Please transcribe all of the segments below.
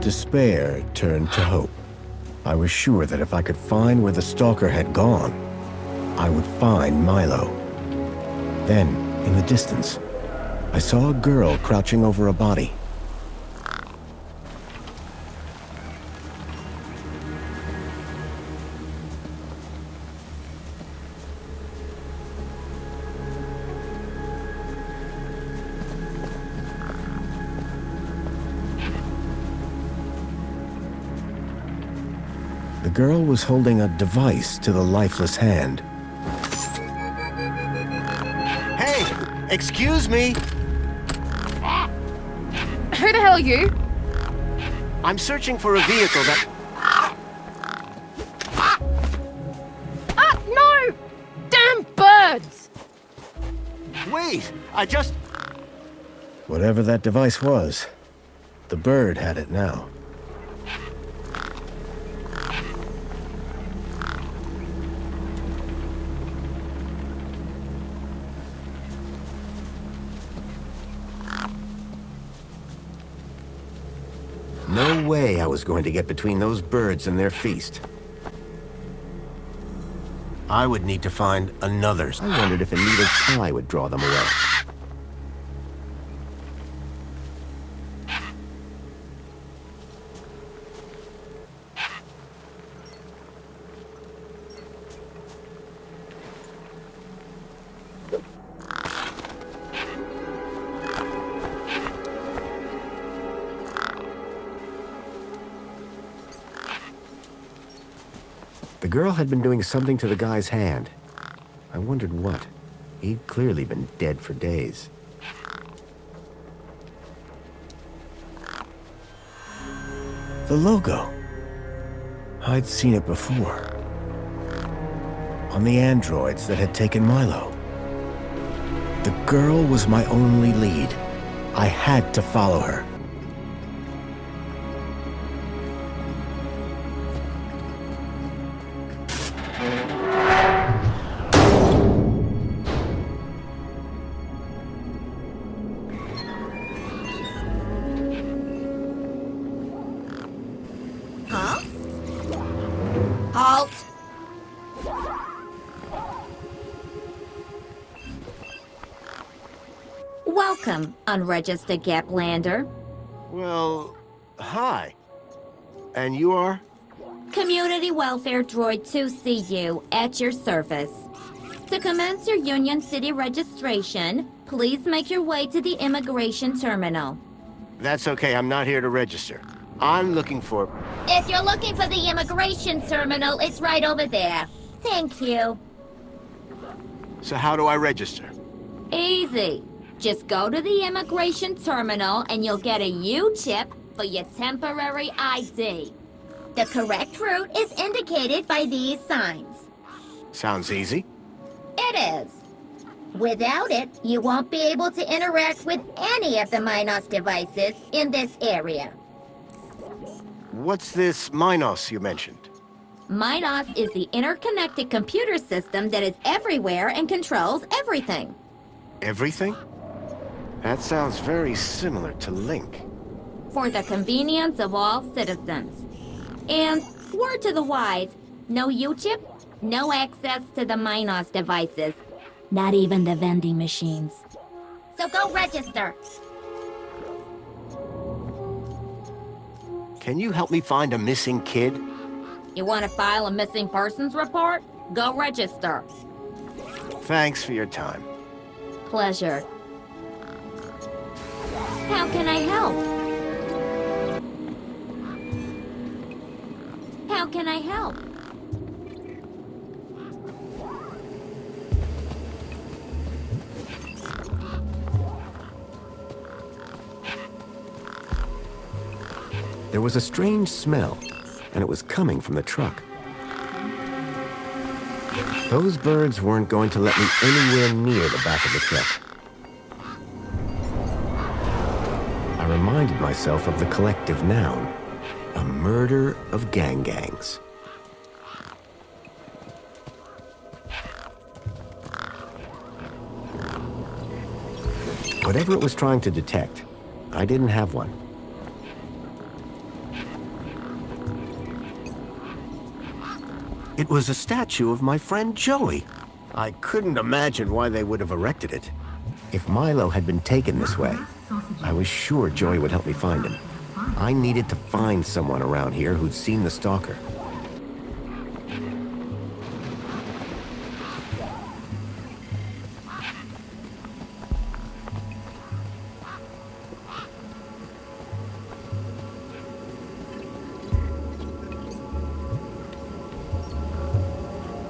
Despair turned to hope. I was sure that if I could find where the stalker had gone, I would find Milo. Then, in the distance, I saw a girl crouching over a body. The girl was holding a device to the lifeless hand. Hey! Excuse me! Who the hell are you? I'm searching for a vehicle that... Ah, no! Damn birds! Wait! I just... Whatever that device was, the bird had it now. No way I was going to get between those birds and their feast. I would need to find another. I wondered if Anita's pie would draw them away. The girl had been doing something to the guy's hand. I wondered what. He'd clearly been dead for days. The logo. I'd seen it before. On the androids that had taken Milo. The girl was my only lead. I had to follow her. Huh? Halt! Welcome, unregistered Gaplander. Well, hi. And you are? Community Welfare Droid 2CU at your service. To commence your Union City registration, please make your way to the immigration terminal. That's okay, I'm not here to register. I'm looking for... If you're looking for the immigration terminal, it's right over there. Thank you. So how do I register? Easy. Just go to the immigration terminal and you'll get a U-chip for your temporary ID. The correct route is indicated by these signs. Sounds easy. It is. Without it, you won't be able to interact with any of the Minos devices in this area. What's this Minos you mentioned? Minos is the interconnected computer system that is everywhere and controls everything. Everything? That sounds very similar to Link. For the convenience of all citizens. And, word to the wise, no U-chip, no access to the Minos devices. Not even the vending machines. So go register. Can you help me find a missing kid? You want to file a missing persons report? Go register. Thanks for your time. Pleasure. How can I help? How can I help? There was a strange smell, and it was coming from the truck. Those birds weren't going to let me anywhere near the back of the truck. I reminded myself of the collective noun, a murder of gangs. Whatever it was trying to detect, I didn't have one. It was a statue of my friend Joey. I couldn't imagine why they would have erected it. If Milo had been taken this way, I was sure Joey would help me find him. I needed to find someone around here who'd seen the stalker.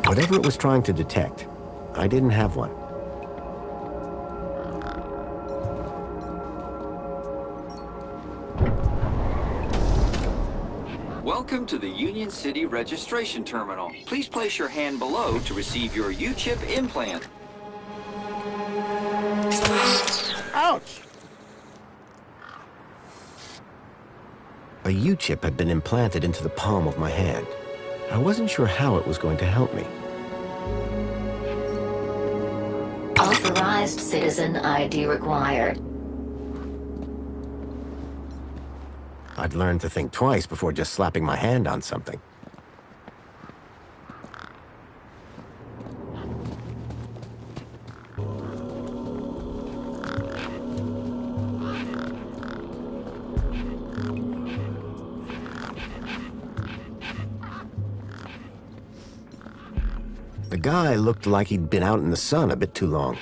Whatever it was trying to detect, I didn't have one. Welcome to the Union City Registration Terminal. Please place your hand below to receive your U-chip implant. Ouch! A U-chip had been implanted into the palm of my hand. I wasn't sure how it was going to help me. Authorized citizen ID required. I'd learned to think twice before just slapping my hand on something. The guy looked like he'd been out in the sun a bit too long.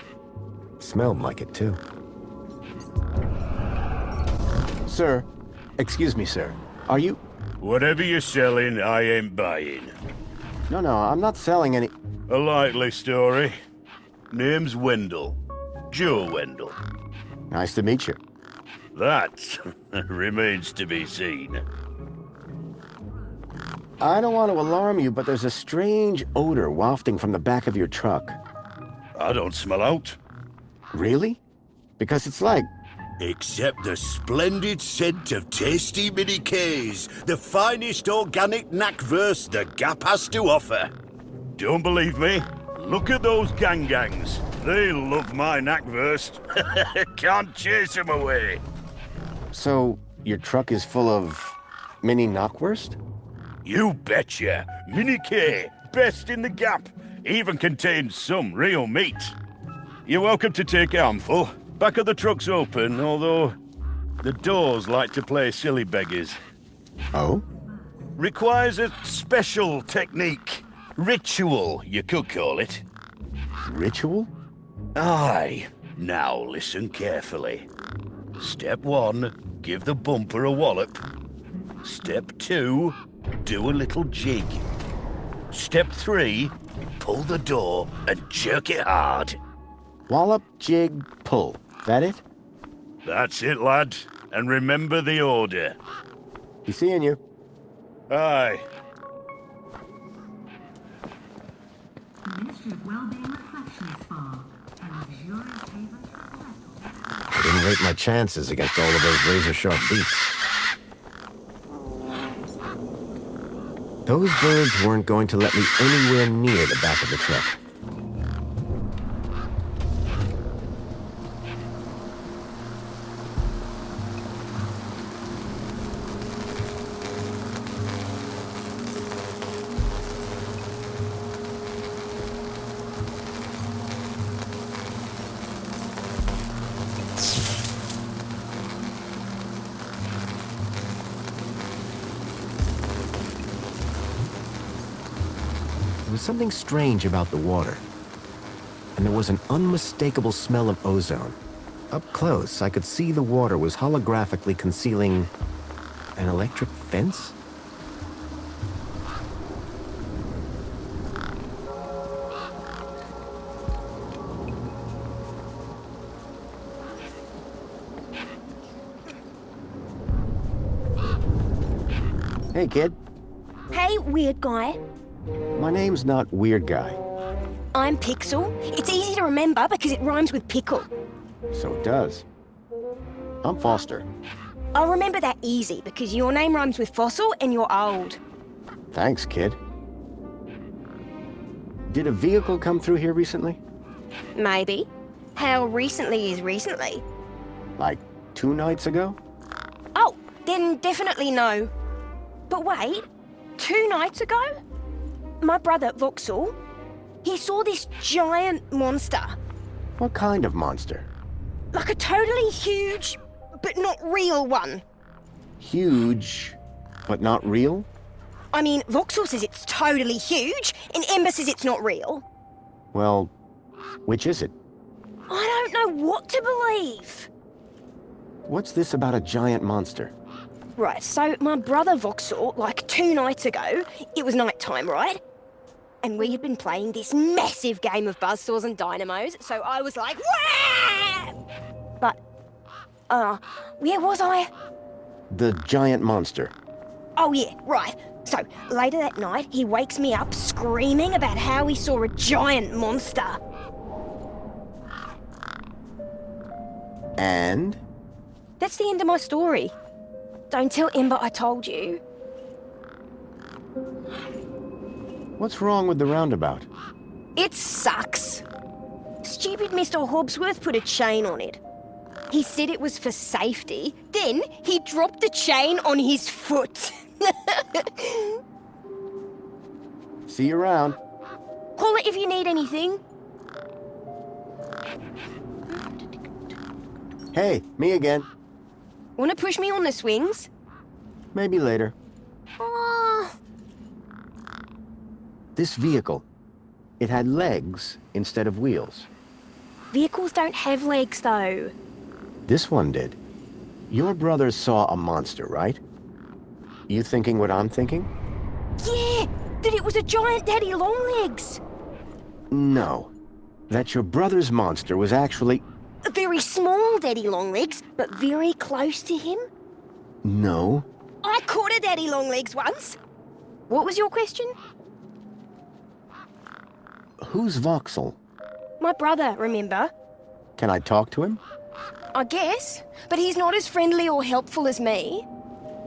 Smelled like it, too. Sir, excuse me, sir. Are you... Whatever you're selling, I ain't buying. No, I'm not selling any... A likely story. Name's Wendell. Joe Wendell. Nice to meet you. That remains to be seen. I don't want to alarm you, but there's a strange odor wafting from the back of your truck. I don't smell out. Really? Because it's like... Except the splendid scent of tasty mini Ks, the finest organic knackverse the Gap has to offer. Don't believe me? Look at those gangs. They love my knackverse. Can't chase them away. So, your truck is full of... mini knockwurst? You betcha. Mini K, best in the Gap. Even contains some real meat. You're welcome to take a handful. Back of the truck's open, although the doors like to play silly beggars. Oh? Requires a special technique. Ritual, you could call it. Ritual? Aye. Now listen carefully. Step 1, give the bumper a wallop. Step 2, do a little jig. Step 3, pull the door and jerk it hard. Wallop, jig, pull. That it? That's it, lad. And remember the order. Be seeing you. Aye. Ministry of Wellbeing Reflection Spa, a luxurious haven for settle. I didn't rate my chances against all of those razor-sharp beaks. Those birds weren't going to let me anywhere near the back of the truck. There was something strange about the water, and there was an unmistakable smell of ozone. Up close, I could see the water was holographically concealing an electric fence? Hey, kid. Hey, weird guy. My name's not Weird Guy. I'm Pixel. It's easy to remember because it rhymes with pickle. So it does. I'm Foster. I'll remember that easy because your name rhymes with fossil and you're old. Thanks, kid. Did a vehicle come through here recently? Maybe. How recently is recently? Like 2 nights ago? Oh, then definitely no. But wait, 2 nights ago? my brother, Vauxhall, he saw this giant monster. What kind of monster? Like a totally huge, but not real one. Huge, but not real? I mean, Vauxhall says it's totally huge, and Ember says it's not real. Well, which is it? I don't know what to believe. What's this about a giant monster? Right, so my brother Vauxhall, like 2 nights ago, it was night time, right? And we had been playing this massive game of buzzsaws and dynamos, so I was like, wah! But, where was I? The giant monster. Oh yeah, right. So, later that night, he wakes me up screaming about how he saw a giant monster. And? That's the end of my story. Don't tell Ember I told you. What's wrong with the roundabout? It sucks. Stupid Mr. Hobbsworth put a chain on it. He said it was for safety, then he dropped the chain on his foot. See you around. Call it if you need anything. Hey, me again. Wanna push me on the swings? Maybe later. Oh, This vehicle, it had legs instead of wheels. vehicles don't have legs though. This one did. Your brother saw a monster, right? You thinking what I'm thinking? Yeah, that it was a giant daddy longlegs. No. That your brother's monster was actually... A very small daddy longlegs, but very close to him. No. I caught a daddy longlegs once. What was your question? Who's Vauxhall? My brother, remember? Can I talk to him? I guess, but he's not as friendly or helpful as me.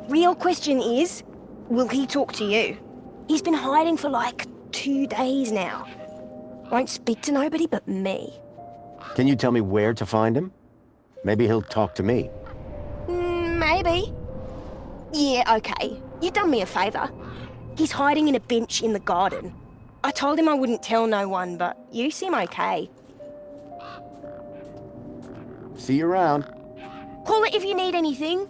Real question is, will he talk to you? He's been hiding for like 2 days now. Won't speak to nobody but me. Can you tell me where to find him? Maybe he'll talk to me. Maybe. Yeah, okay. You've done me a favour. He's hiding in a bench in the garden. I told him I wouldn't tell no one, but you seem okay. See you around. Call it if you need anything.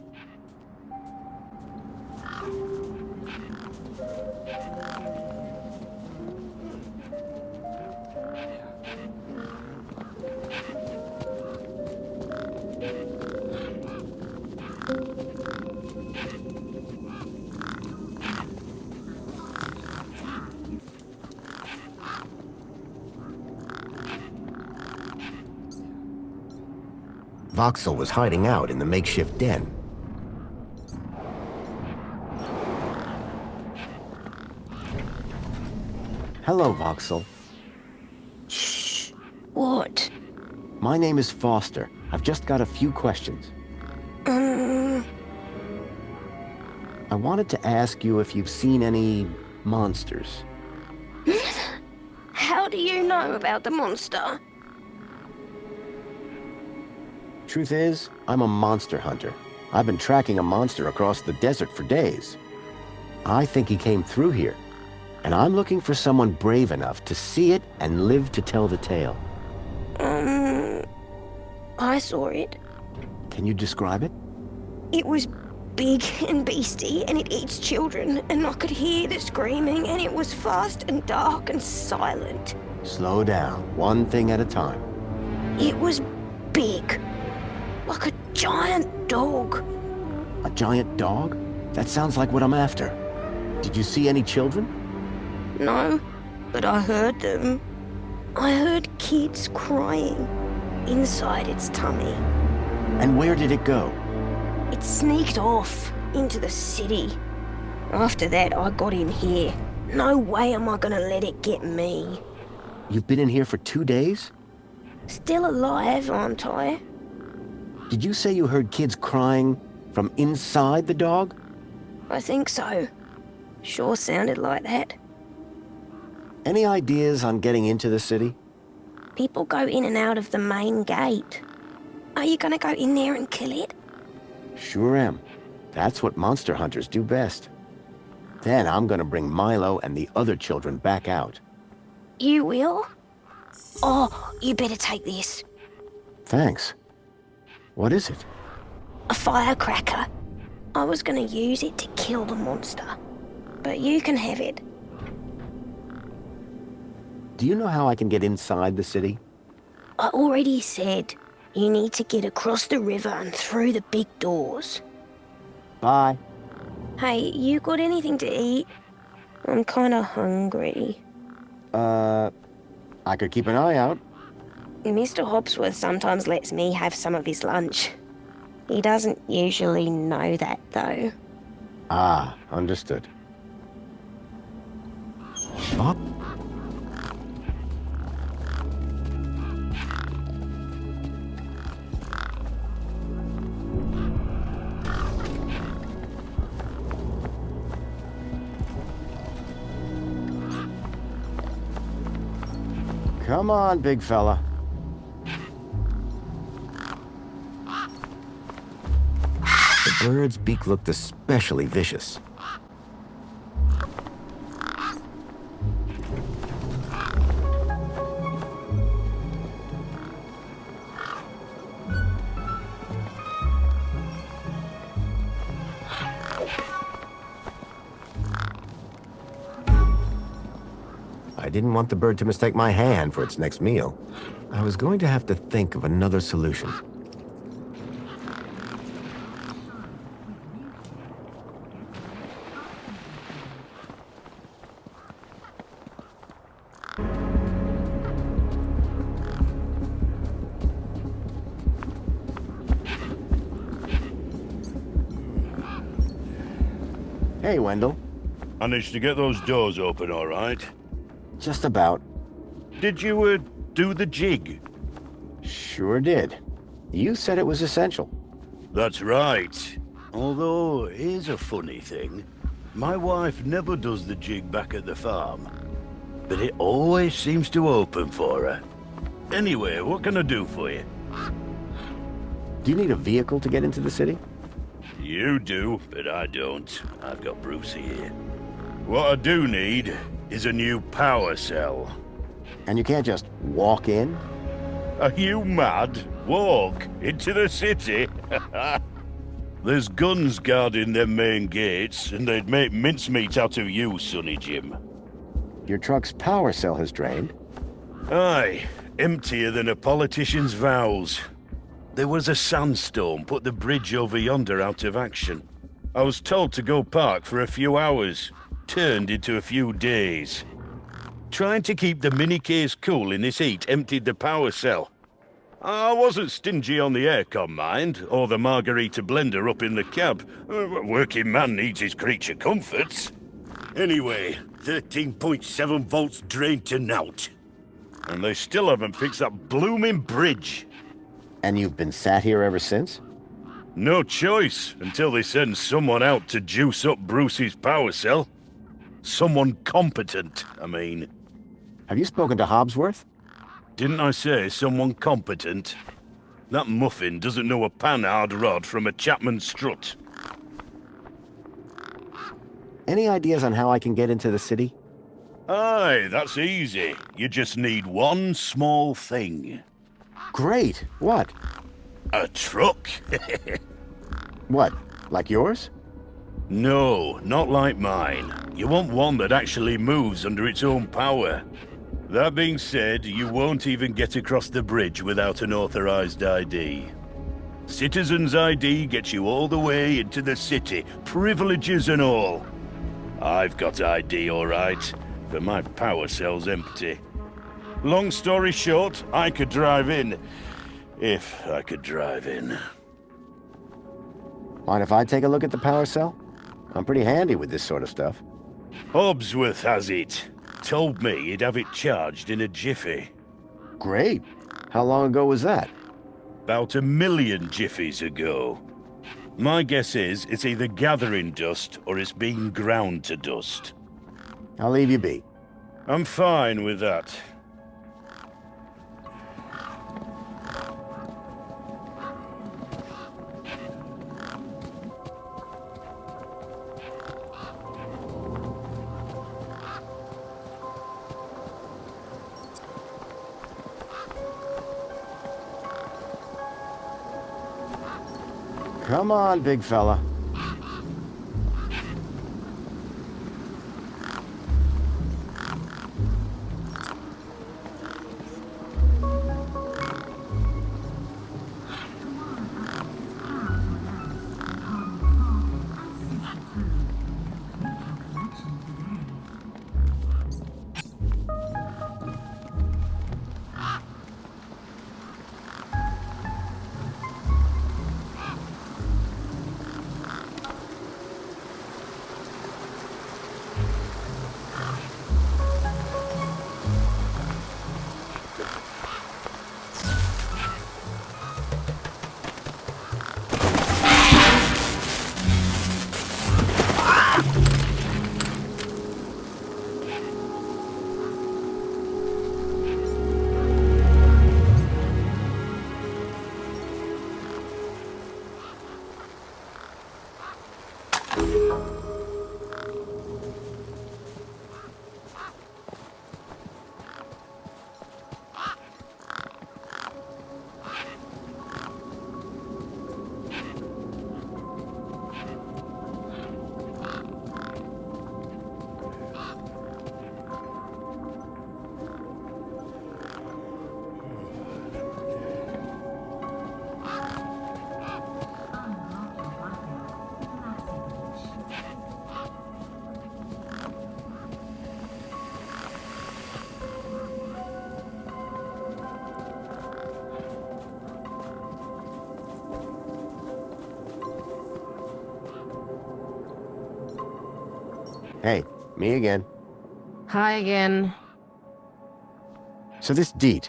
Vauxhall was hiding out in the makeshift den. Hello, Vauxhall. Shh. What? My name is Foster. I've just got a few questions. I wanted to ask you if you've seen any monsters. How do you know about the monster? Truth is, I'm a monster hunter. I've been tracking a monster across the desert for days. I think he came through here, and I'm looking for someone brave enough to see it and live to tell the tale. I saw it. Can you describe it? It was big and beastie, and it eats children, and I could hear the screaming, and it was fast and dark and silent. Slow down, one thing at a time. It was big. Like a giant dog. A giant dog? That sounds like what I'm after. Did you see any children? No, but I heard them. I heard kids crying inside its tummy. And where did it go? It sneaked off into the city. After that, I got in here. No way am I gonna let it get me. You've been in here for 2 days? Still alive, aren't I? Did you say you heard kids crying from inside the dog? I think so. Sure sounded like that. Any ideas on getting into the city? People go in and out of the main gate. Are you gonna go in there and kill it? Sure am. That's what monster hunters do best. Then I'm gonna bring Milo and the other children back out. You will? Oh, you better take this. Thanks. What is it? A firecracker. I was gonna use it to kill the monster, but you can have it. Do you know how I can get inside the city? I already said you need to get across the river and through the big doors. Bye. Hey, you got anything to eat? I'm kinda hungry. I could keep an eye out. Mr. Hopsworth sometimes lets me have some of his lunch. He doesn't usually know that, though. Ah, understood. Bob? Come on, big fella. The bird's beak looked especially vicious. I didn't want the bird to mistake my hand for its next meal. I was going to have to think of another solution. Hey, Wendell. Managed to get those doors open all right? Just about. Did you, do the jig? Sure did. You said it was essential. That's right. Although, here's a funny thing. My wife never does the jig back at the farm. But it always seems to open for her. Anyway, what can I do for you? Do you need a vehicle to get into the city? You do, but I don't. I've got Brucey here. What I do need is a new power cell. And you can't just walk in? Are you mad? Walk into the city? There's guns guarding them main gates, and they'd make mincemeat out of you, Sonny Jim. Your truck's power cell has drained. Aye, emptier than a politician's vows. There was a sandstorm put the bridge over yonder out of action. I was told to go park for a few hours. Turned into a few days. Trying to keep the mini case cool in this heat emptied the power cell. I wasn't stingy on the aircon, mind, or the margarita blender up in the cab. A working man needs his creature comforts. Anyway, 13.7 volts drained to naught. And they still haven't fixed that blooming bridge. And you've been sat here ever since? No choice, until they send someone out to juice up Brucey's power cell. Someone competent, I mean. Have you spoken to Hobsworth? Didn't I say someone competent? That muffin doesn't know a panhard rod from a Chapman strut. Any ideas on how I can get into the city? Aye, that's easy. You just need one small thing. Great. What? A truck. What? Like yours? No, not like mine. You want one that actually moves under its own power. That being said, you won't even get across the bridge without an authorized ID. Citizen's ID gets you all the way into the city, privileges and all. I've got ID, all right, but my power cell's empty. Long story short, I could drive in. If I could drive in. Mind if I take a look at the power cell? I'm pretty handy with this sort of stuff. Hobsworth has it. Told me he'd have it charged in a jiffy. Great. How long ago was that? About 1 million jiffies ago. My guess is it's either gathering dust or it's being ground to dust. I'll leave you be. I'm fine with that. Come on, big fella. Hey, me again. Hi again. So this deed,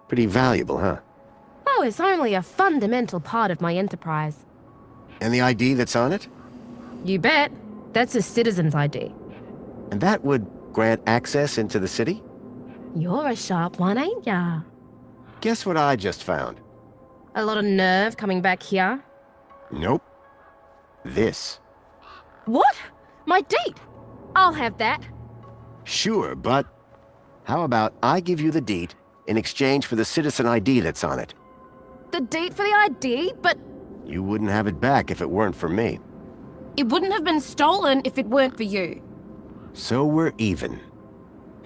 pretty valuable, huh? Oh, it's only a fundamental part of my enterprise. And the ID that's on it? You bet. That's a citizen's ID. And that would grant access into the city? You're a sharp one, ain't ya? Guess what I just found? A lot of nerve coming back here. Nope. This. What? My date? I'll have that. Sure, but how about I give you the deed in exchange for the citizen ID that's on it? The date for the ID? But You wouldn't have it back if it weren't for me. it wouldn't have been stolen if it weren't for you. So we're even.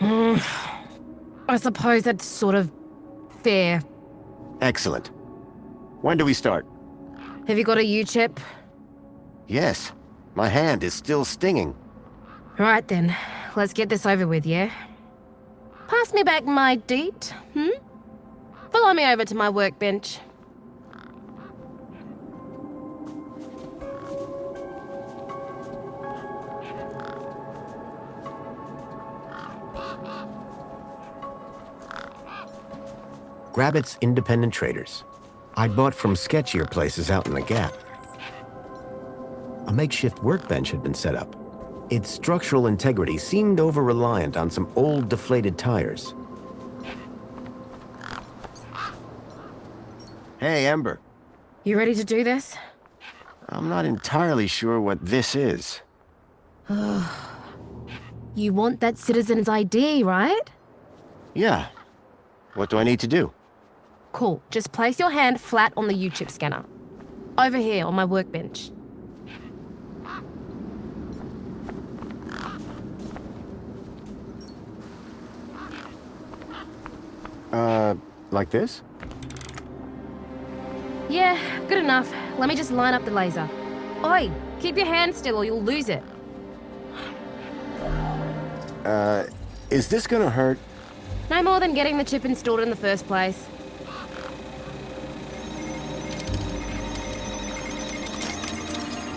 I suppose that's sort of fair. Excellent. When do we start? Have you got a U-chip? Yes. My hand is still stinging. Right then, let's get this over with, yeah? Pass me back my deed, Follow me over to my workbench. Grabbit's Independent Traders. I'd bought from sketchier places out in the Gap. A makeshift workbench had been set up. Its structural integrity seemed over-reliant on some old deflated tires. Hey, Ember. You ready to do this? I'm not entirely sure what this is. You want that citizen's ID, right? Yeah. What do I need to do? Cool. Just place your hand flat on the U-chip scanner. Over here on my workbench. Like this? Yeah, good enough. Let me just line up the laser. Oi, keep your hand still or you'll lose it. Is this gonna hurt? No more than getting the chip installed in the first place.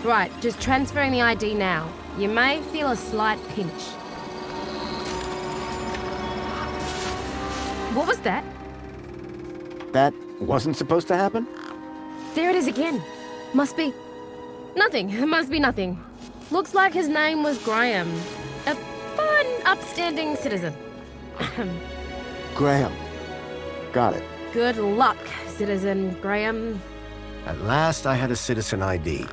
Right, just transferring the ID now. You may feel a slight pinch. What was that? That wasn't supposed to happen? There it is again. Must be... nothing. It must be nothing. Looks like his name was Graham. A fine, upstanding citizen. Graham. Got it. Good luck, Citizen Graham. At last I had a citizen ID.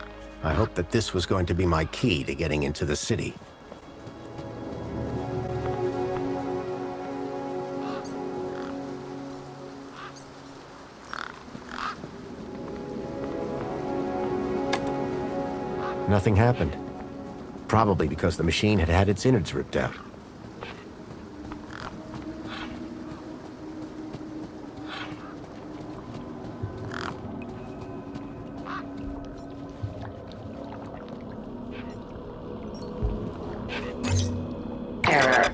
I hoped that this was going to be my key to getting into the city. Nothing happened. Probably because the machine had had its innards ripped out. Error.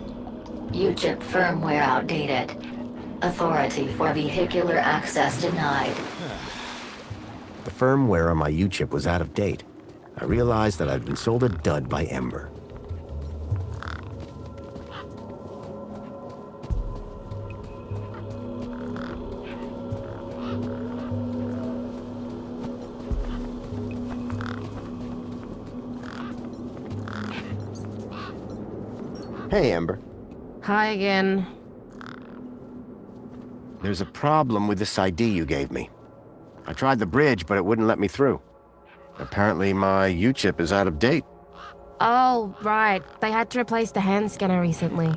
UChip firmware outdated. Authority for vehicular access denied. The firmware on my U-chip was out of date. I realized that I'd been sold a dud by Ember. Hey, Ember. Hi again. There's a problem with this ID you gave me. I tried the bridge, but it wouldn't let me through. Apparently my U-chip is out of date. Oh, right. They had to replace the hand scanner recently.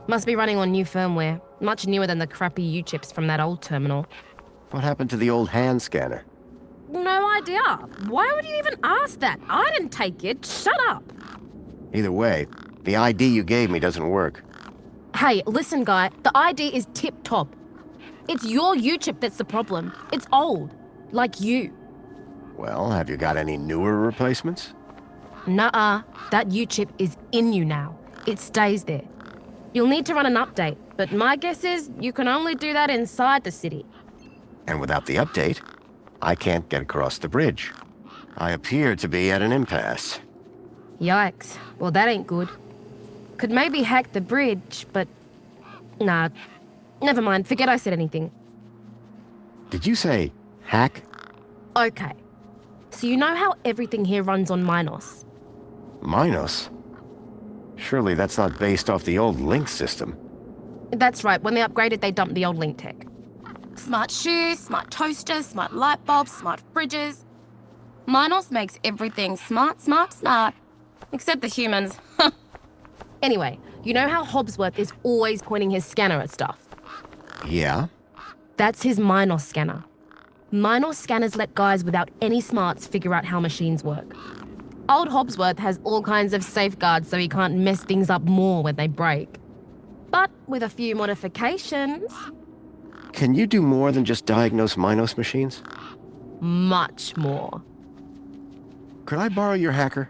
Must be running on new firmware, much newer than the crappy U-chips from that old terminal. What happened to the old hand scanner? No idea. Why would you even ask that? I didn't take it. Shut up. Either way, the ID you gave me doesn't work. Hey, listen, guy. The ID is tip-top. It's your U-chip that's the problem. It's old. Like you. Well, have you got any newer replacements? Nuh-uh. That U-chip is in you now. It stays there. You'll need to run an update, but my guess is you can only do that inside the city. And without the update, I can't get across the bridge. I appear to be at an impasse. Yikes. Well, that ain't good. Could maybe hack the bridge, but... Nah. Never mind. Forget I said anything. Did you say hack? Okay. So you know how everything here runs on Minos? Minos? Surely that's not based off the old Link system. That's right. When they upgraded, they dumped the old Link tech. Smart shoes, smart toasters, smart light bulbs, smart fridges. Minos makes everything smart, smart, smart. Except the humans. Anyway, you know how Hobbsworth is always pointing his scanner at stuff? Yeah? That's his Minos scanner. Minos scanners let guys without any smarts figure out how machines work. Old Hobbsworth has all kinds of safeguards so he can't mess things up more when they break. But with a few modifications... Can you do more than just diagnose Minos machines? Much more. Could I borrow your hacker?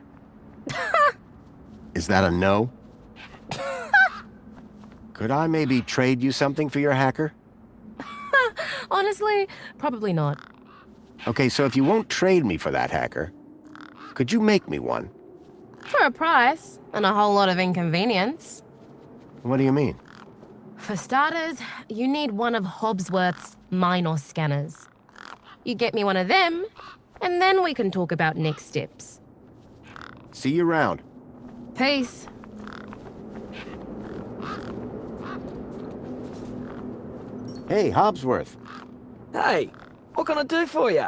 Is that a no? Could I maybe trade you something for your hacker? Honestly, probably not. Okay, so if you won't trade me for that hacker, could you make me one? For a price, and a whole lot of inconvenience. What do you mean? For starters, you need one of Hobbsworth's Minos scanners. You get me one of them, and then we can talk about next steps. See you around. Peace. Hey, Hobbsworth. Hey, what can I do for you?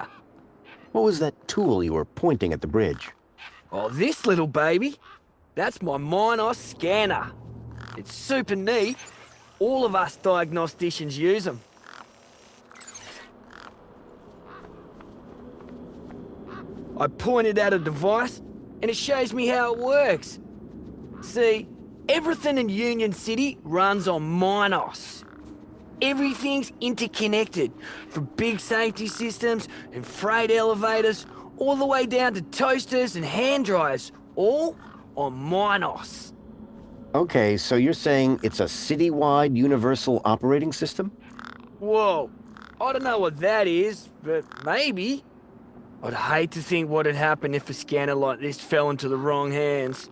What was that tool you were pointing at the bridge? Oh, this little baby? That's my Minos scanner. It's super neat. All of us diagnosticians use them. I pointed at a device, and it shows me how it works. See, everything in Union City runs on Minos. Everything's interconnected, from big safety systems and freight elevators, all the way down to toasters and hand dryers, all on Minos. Okay, so you're saying it's a citywide universal operating system? Whoa, I don't know what that is, but maybe. I'd hate to think what'd happen if a scanner like this fell into the wrong hands.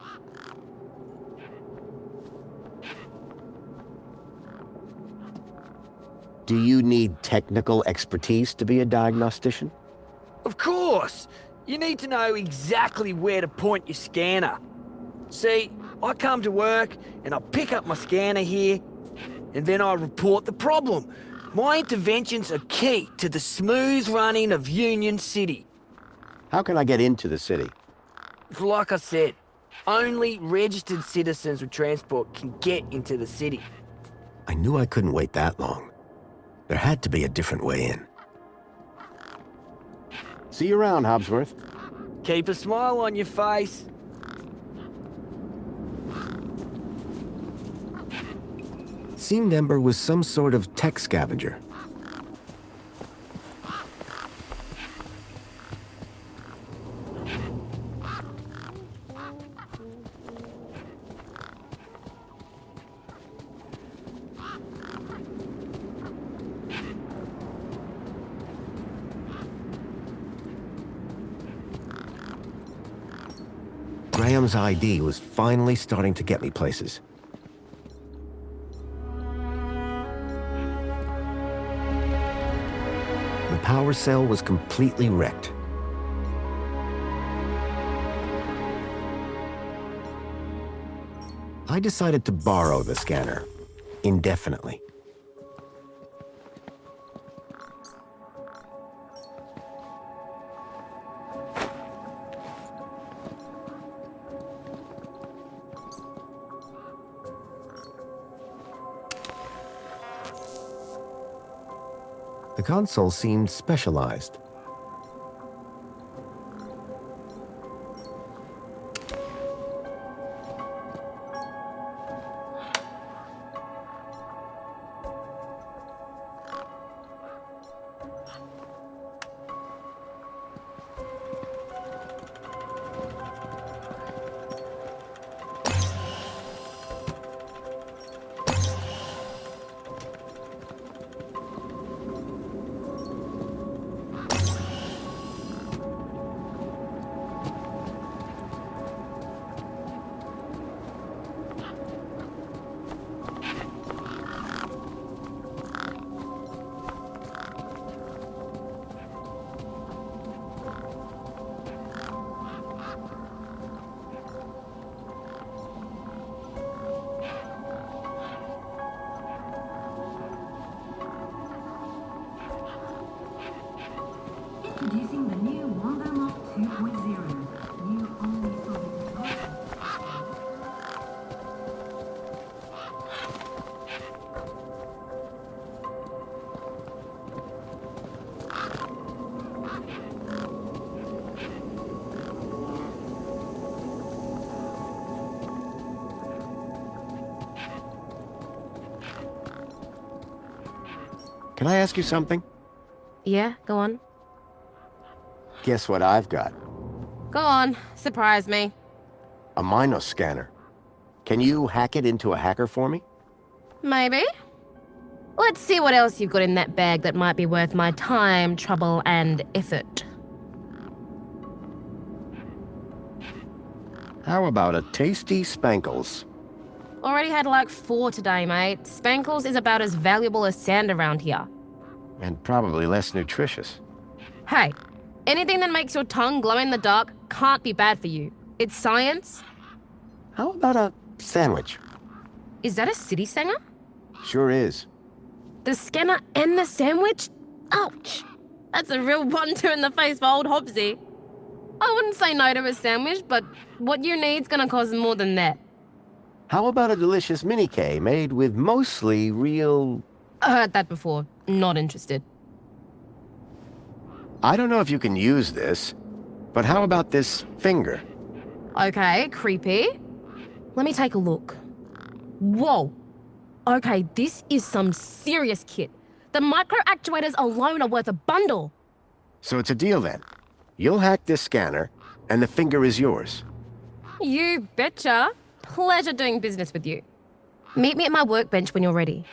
Do you need technical expertise to be a diagnostician? Of course! You need to know exactly where to point your scanner. See, I come to work and I pick up my scanner here, and then I report the problem. My interventions are key to the smooth running of Union City. How can I get into the city? Like I said, only registered citizens with transport can get into the city. I knew I couldn't wait that long. There had to be a different way in. See you around, Hobbsworth. Keep a smile on your face. It seemed Ember was some sort of tech scavenger. Graham's ID was finally starting to get me places. The power cell was completely wrecked. I decided to borrow the scanner indefinitely. The console seemed specialized. Introducing the new Wonderlock 2.0. New only solid design. Can I ask you something? Yeah, go on. Guess what I've got? Go on, surprise me. A Minos scanner. Can you hack it into a hacker for me? Maybe. Let's see what else you've got in that bag that might be worth my time, trouble, and effort. How about a tasty Spankles? Already had like 4 today, mate. Spankles is about as valuable as sand around here. And probably less nutritious. Hey, anything that makes your tongue glow in the dark can't be bad for you. It's science. How about a sandwich? Is that a city singer? Sure is. The scanner and the sandwich? Ouch! That's a real one-two in the face for old Hobbsy. I wouldn't say no to a sandwich, but what you need's gonna cost more than that. How about a delicious mini-K made with mostly real... I heard that before. Not interested. I don't know if you can use this, but how about this finger? Okay, creepy. Let me take a look. Whoa. Okay, this is some serious kit. The micro actuators alone are worth a bundle. So it's a deal then. You'll hack this scanner, and the finger is yours. You betcha. Pleasure doing business with you. Meet me at my workbench when you're ready.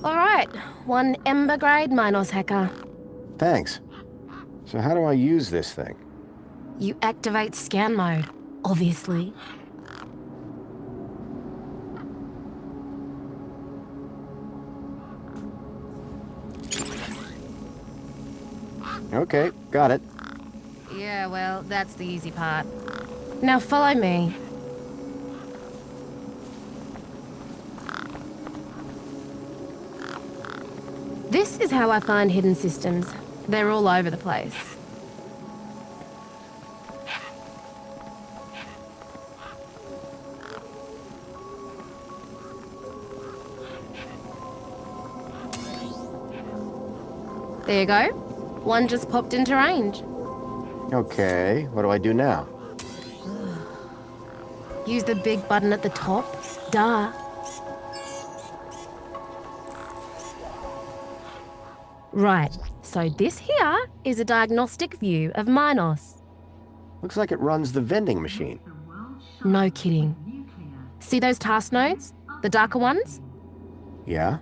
All right, 1 Ember grade Minos hacker. Thanks. So how do I use this thing? You activate scan mode, obviously. Okay, got it. Yeah, well, that's the easy part. Now follow me. This is how I find hidden systems. They're all over the place. There you go. One just popped into range. Okay, what do I do now? Use the big button at the top. Duh. Right, so this here is a diagnostic view of Minos. Looks like it runs the vending machine. No kidding. See those task nodes? The darker ones? Yeah?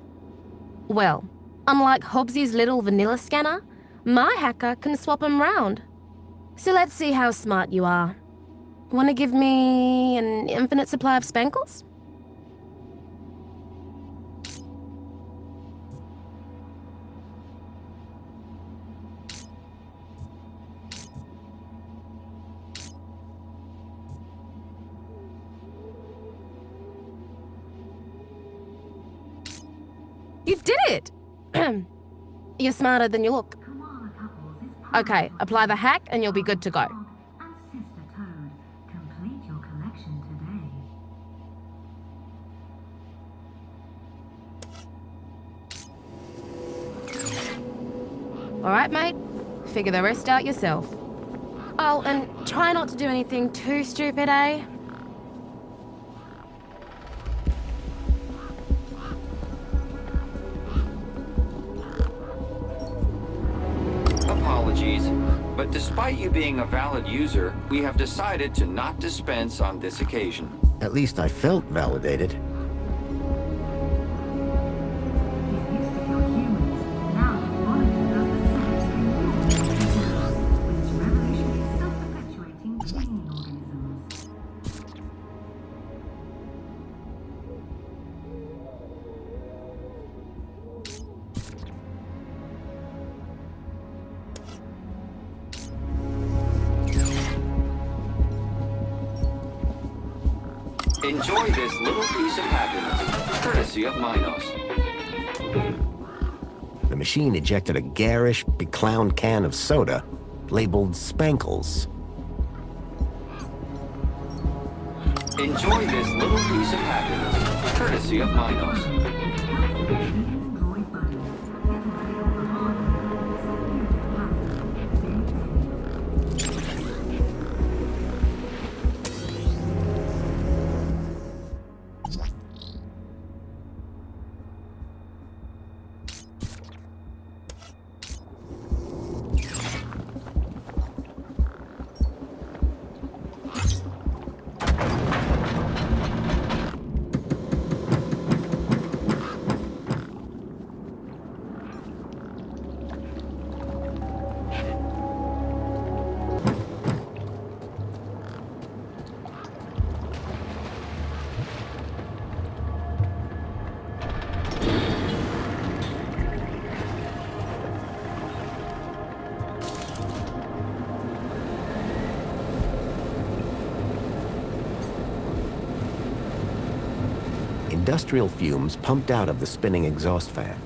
Well, unlike Hobbsy's little vanilla scanner, my hacker can swap them round. So let's see how smart you are. Want to give me an infinite supply of spankles? You did it! You're smarter than you look. Okay, apply the hack and you'll be good to go. Complete your collection today. Alright, mate. Figure the rest out yourself. Oh, and try not to do anything too stupid, eh? Apologies, but despite you being a valid user, we have decided to not dispense on this occasion. At least I felt validated. It used to kill humans. Now the quality does the same thing. With its revolutionary self-perpetuating cleaning organisms. Enjoy this little piece of happiness, courtesy of Minos. The machine ejected a garish, beclowned can of soda labeled Spankles. Enjoy this little piece of happiness, courtesy of Minos. Android buddies. It can feel the Industrial fumes pumped out of the spinning exhaust fan.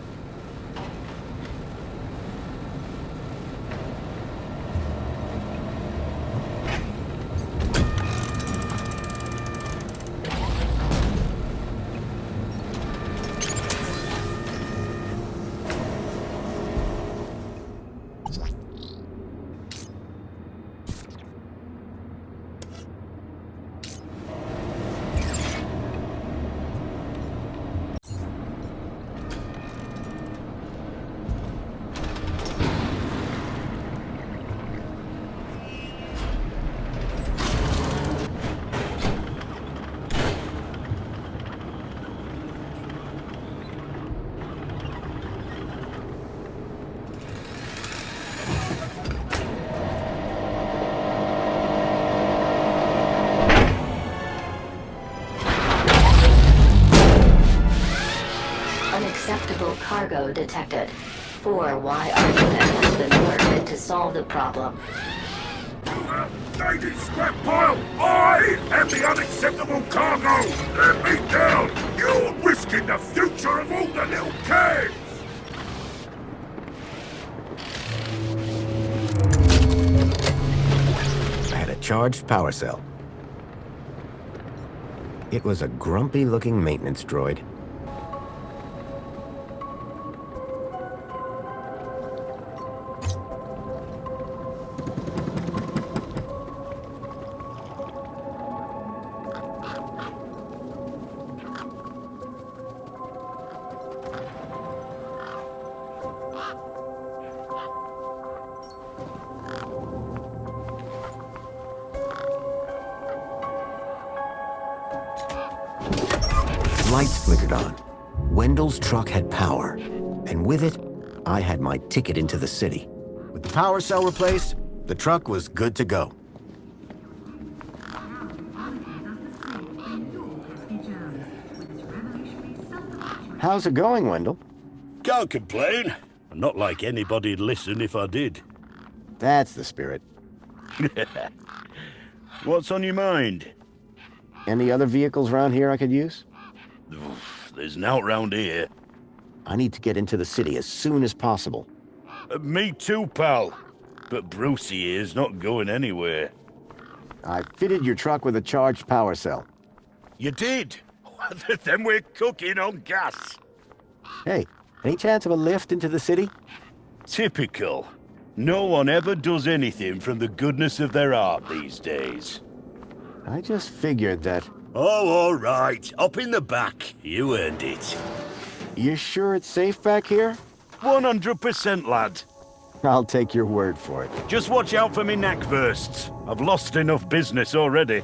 Unacceptable cargo detected. 4Y argument has been alerted to solve the problem. Lady scrap pile! I am the unacceptable cargo! Let me down! You're risking the future of all the little kids! I had a charged power cell. It was a grumpy-looking maintenance droid. lights flickered on. Wendell's truck had power, and with it, I had my ticket into the city. With the power cell replaced, the truck was good to go. How's it going, Wendell? Can't complain. Not like anybody'd listen if I did. That's the spirit. What's on your mind? Any other vehicles around here I could use? There's nought round here. I need to get into the city as soon as possible. Me too, pal. But Brucey here's not going anywhere. I fitted your truck with a charged power cell. You did? Then we're cooking on gas. Hey, any chance of a lift into the city? Typical. No one ever does anything from the goodness of their heart these days. I just figured that... Oh, all right. Up in the back. You earned it. You sure it's safe back here? 100%, lad. I'll take your word for it. Just watch out for me knackbursts. I've lost enough business already.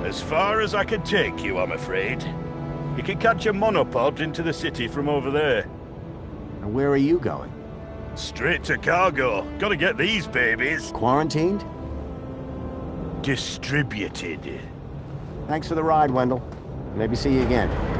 As far as I can take you, I'm afraid. You can catch a monopod into the city from over there. And where are you going? Straight to cargo. Gotta get these babies Quarantined? distributed. Thanks for the ride, Wendell. Maybe see you again.